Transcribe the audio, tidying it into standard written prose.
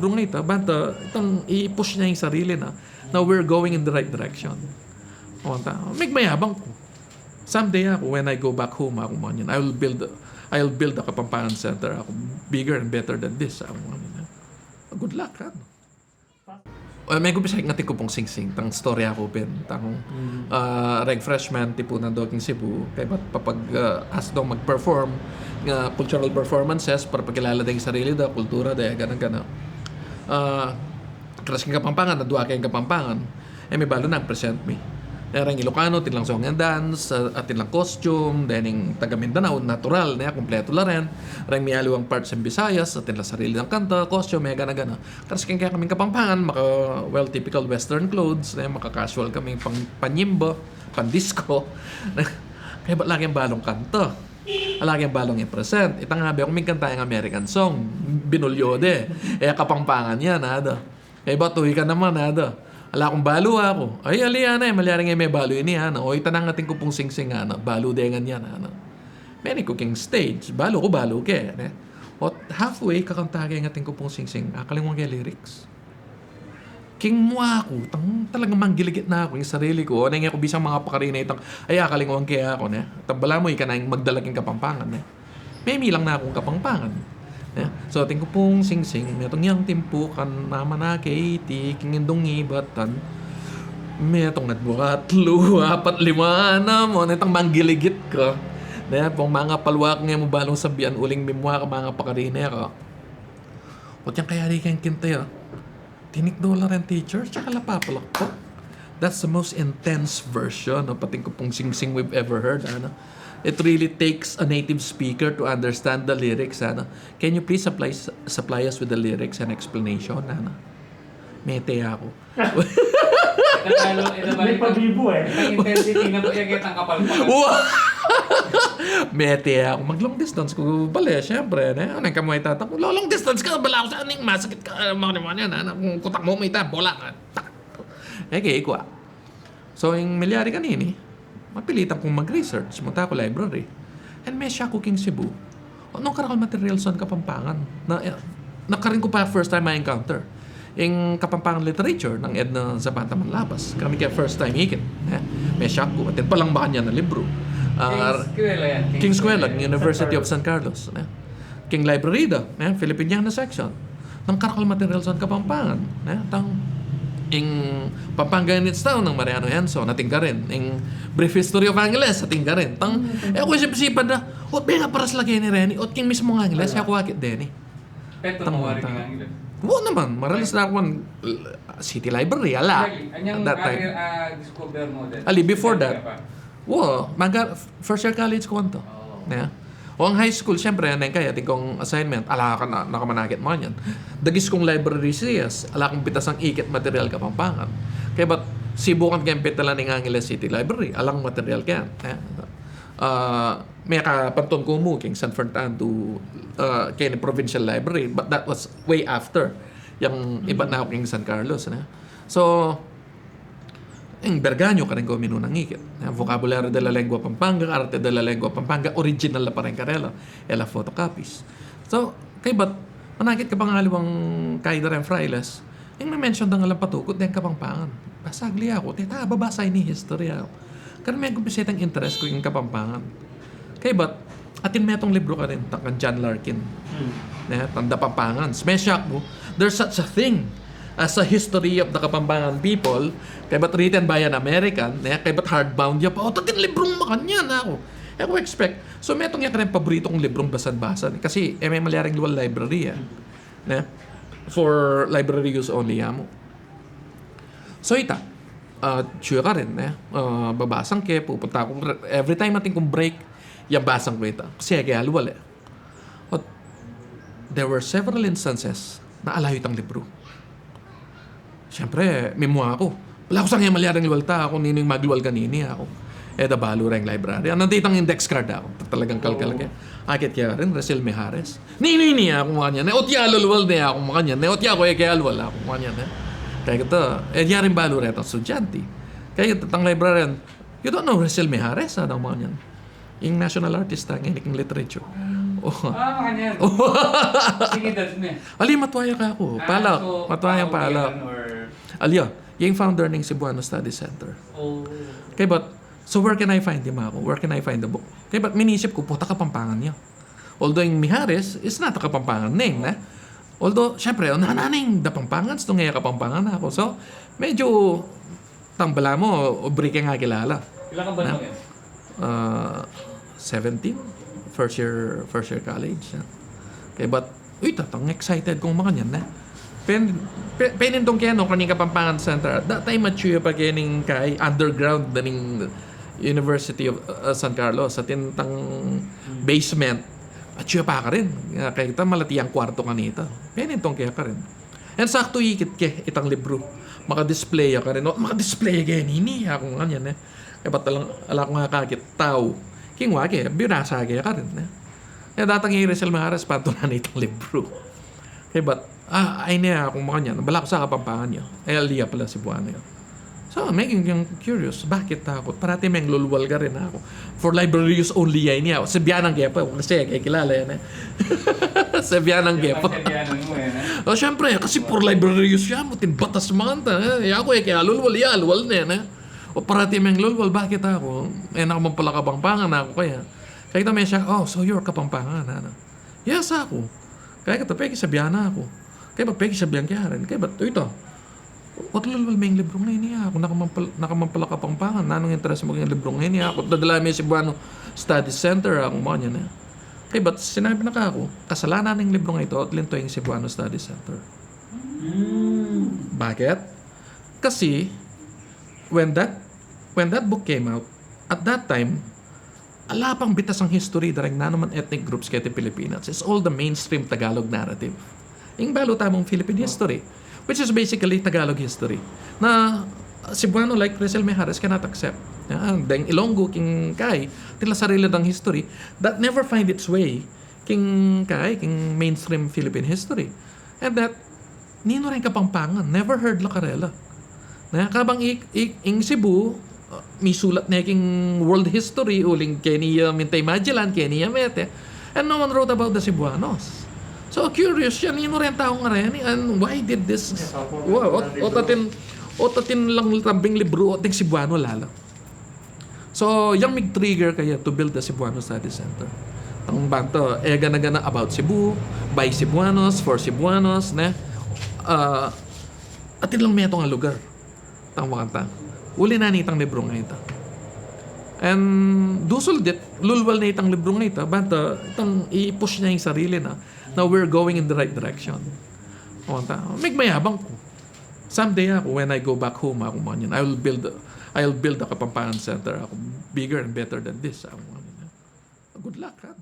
Bro nga banta, itong i-push niya yung sarili na we're going in the right direction. O, may mayabang ko. Someday ako, when I go back home, ako man yun, I'll build a Kapampangan Center. Ako, bigger and better than this. Ako man yun. Good luck, ha? May gumpisa natin ko pong sing-sing. Tang story ako, Ben. Tang reg freshman, tipo na Doking Cebu. Kaya ba't papag as daw mag-perform, cultural performances, para pagkilala din yung sarili da, kultura da, ganang-ganang. Keras kang Kapampangan, nadua kayong Kapampangan. May balo na, present me. Erang Ilocano, tinlang song and dance, at tinlang costume, then yung taga Mindanao, natural, kompleto la rin. Rang may aliwang parts ng Visayas, at tinlang sarili ng kanta, costume, gana-gana. Kasi kaya kaming Kapampangan, typical western clothes, maka-casual kaming panyimbo, pandisco. Kaya ba't lagi ang balong kanta? Lagi ang balong i-present. Itang habi ako, may kanta yung American song, binulyode. Kapampangan yan, nada. Ba't tuwi ka naman, nada. Ala akong balo ako. Ay, aliyan malyaring may balo ini o itanang ating ko pong sing-sing balo dengan yan Many cooking stage. Balo ke. O halfway kakantagay ng ating ko pong sing-sing. Akalimang kay lyrics. King mo ako. Talagang manggiligit na ako yung sarili ko. Nga ko bisang mga pakarina itang akalimang kaya ako. Tabala mo ka na yung magdalaging Kapampangan. May milang na akong Kapampangan. So, ating ko pong sing-sing. Metong yang timpukan naman na kay iti kingindong ibatan. Metong nagbukat, 4, 5 na mo. Netang manggiligit ka. Pong mga palwak nga mo balong sabihan uling mimwa ka mga pakarine ka. O yan kaya di kayong kintay $10 rin teacher, tsaka lapapalak po. That's the most intense version of pating ko pong sing-sing we've ever heard. It really takes a native speaker to understand the lyrics. Can you please supply us with the lyrics and explanation? Mete ako. May pabibo Ang intensity na po yung kitang Kapampangan. Mete ako. Mag-long distance ko bali, syempre. Ano yung kamoy tatak? Long distance ka, bala ako sa aning masakit ka. Mga naman yan. Kung kutak mo, may bola ka. Kaya ikuha. So, yung milyari kanini, mapilitan kong mag-research. Munta ako library. And may siya cooking Cebu. Anong karakal materials on Kapampangan? Nakarin ko pa first time I encounter. Yung Kapampangan literature ng Edna Zapata Manlabas. Kami kaya first time hikit. May siya ko. At palang baka niya na libro. King's Eskwela, University of San Carlos. King Library da. Filipiniana section. Ng karakal materials on Kapampangan. Yung Pampanga in its town ng Mariano Henson, nating ka rin. Yung Brief History of Angeles, nating ka rin. Ako isip-isipan na, nga paras lagi ni Renny, king mismo ng Angeles, ako wakit din Petro mo wari ng Angeles. Naman, maralas na ako City Library, ala. Anyang That time. discover mo din? Before that, first year college ko to. O ang high school, syempre, kaya kong assignment, ala ka na, nakamanakit mo yan. Dagis kong library siyas, ala kong pitas ang ikit material Kapampangan. Kaya ba't sibukan kayong pitalan ng Angeles City Library, alang material kaya. May kapanton ko mo, king San Fernando, kaya ni Provincial Library, but that was way after yung iba na king San Carlos. So, yung Berganyo ka rin ko minunang ikit. Vocabulary de la Lengua Pampanga, Arte de la Lengua Pampanga, original na pa rin karela. Ela photocopies. So, kay ba't manakit ka pang aliwang Caida rin frailes, yung na-mention na nga lang patukot din Kapampangan. Basagli ako, babasay ni history ako. Kasi may kumpisitang interest ko yung Kapampangan. Kay ba't, atin may itong libro ka rin, takang John Larkin. Tanda Pampangan. Smesyak mo, there's such a thing as a history of the Kapampangan people, kaya ba't written by an American, kaya ba't hardbound niya pa, tatin librong makanya na ako. Ako expect. So, may itong yung paborito kong librong basan-basan. Kasi, may malyaring luwal library, for library use only, mo. So, sure ka rin, babasang ke, pupunta akong, every time natin kong break, yung basang ko ito. Kasi, kaya luwal, But, there were several instances na alayo itang libro. Siyempre, mimwa ako. Wala ko sa ngayon malyaring luwalta ako, nino yung magluwal kanini ako. Balo rin library. Nanditang index card ako. Talagang kalkal kaya. Akit kaya rin, Racel Mijares. Nino ako mga niya. Neotya lulwal niya ako mga niya. Neotya ko kaya luwal ako mga niya. Kaya ito, yarin balo rin itong estudyante. Kaya ito, tang librarian, you don't know Racel Mijares, mga niyan. Yung national artist, ng literature. Makanyan. Sige, that's me. Ali, matwaya ka ako. Palak. Matwayang palak. Or... Aliyo, yung founder ng Cebuano Study Center. Oh. Okay, but, so where can I find him ako? Where can I find the book? Okay, but minisip ko, puta Kapampangan niya. Although yung Mijares is not a Kapampangan name, na? Although, syempre, nananaing Kapampangan, so ngayon Kapampangan na ako. So, medyo, tambala mo, obre ka nga kilala. Ilang ka ba Na? yan? 17, first year college. Okay, but tatang excited kong mga niyan na. Penintong kaya no kaning Kapampangan Center. That time mature pa kaning kay underground daning University of San Carlos sa tintang basement. Mature pa ka rin. Kaya kita malatiyang kwarto kanita. Penintong kaya ka rin. And sakto ikit ke itang libro. Maka-display ka rin. Maka-display ka nini ako nga yan eh. Kaya ba't ala ko nga kakit tao. King wage, binasa kaya ka rin. Kaya datang i-Rizal Maharas patunan itong libro. Kaya ba't, ay niya akong mga niyan. Bala ko sa Kapampangan niya. Aliyah pala si Buano yun. So, making yung curious. Bakit takot? Parati may lulwal ka rin ako. For library use only yan niya. Sabianang Gepo. Kasi kaya kilala yan eh. Sabianang Gepo. O syempre, kasi for library use yan. Mutin batas mga ako kaya lulwal yan. Lulwal na yan eh. O parati may lulwal. Bakit ako? Nakamang pala Kapampangan ako kaya. Kaya kita may siya, so you're Kapampangan. Yes ako. Kaya kita, peki sabiana ako. Kaya ba peki sabihan kaya rin. Kaya ba, ito. What lulwal may libro ngayon niya ako. Nakamampala Kapampangan. Nanong interest mo yung libro ngayon niya ako. Dadala may Cebuano Study Center. Ako mga niya na. Kaya ba't sinabi na ka ako, kasalanan ng libro nga ito at linto yung Cebuano Study Center. Bakit? Kasi, when that book came out, at that time, ala pang bitas ang history darang naman ethnic groups kaya Pilipinas. It's all the mainstream Tagalog narrative. Yung balo tamang Philippine history, which is basically Tagalog history. Na Cebuano like Rizal Mijares cannot accept. Dahil Ilonggo, king Kai, tila sarili ng history that never find its way king mainstream Philippine history. And that, nino rin Kapampangan, never heard Lacarela. Na kabang ing Cebu, may sulat na king world history, uling Kenya Mintay Magellan, Kenya Mete, and no one wrote about the Cebuanos. So curious siya, nino rin taong nga rin, and why did this, otatin lang tambing libro, oting Cebuano lala. So, yung mig-trigger kaya to build the Cebuano Study Center. Ang banto, gana-gana about Cebu, by Cebuanos, for Cebuanos, na, atin lang may itong lugar. Tang makanta. Uli na nitang libro nga ito. And, dusol dit, lulwal na itang libro nga ito, banta, itang i-push niya yung sarili na, now we're going in the right direction. Makanta, mayabang ko. Someday ako, when I go back home, ako man yun, I'll build a Kapampangan Center. Ako, bigger and better than this. Ako, good luck, ha?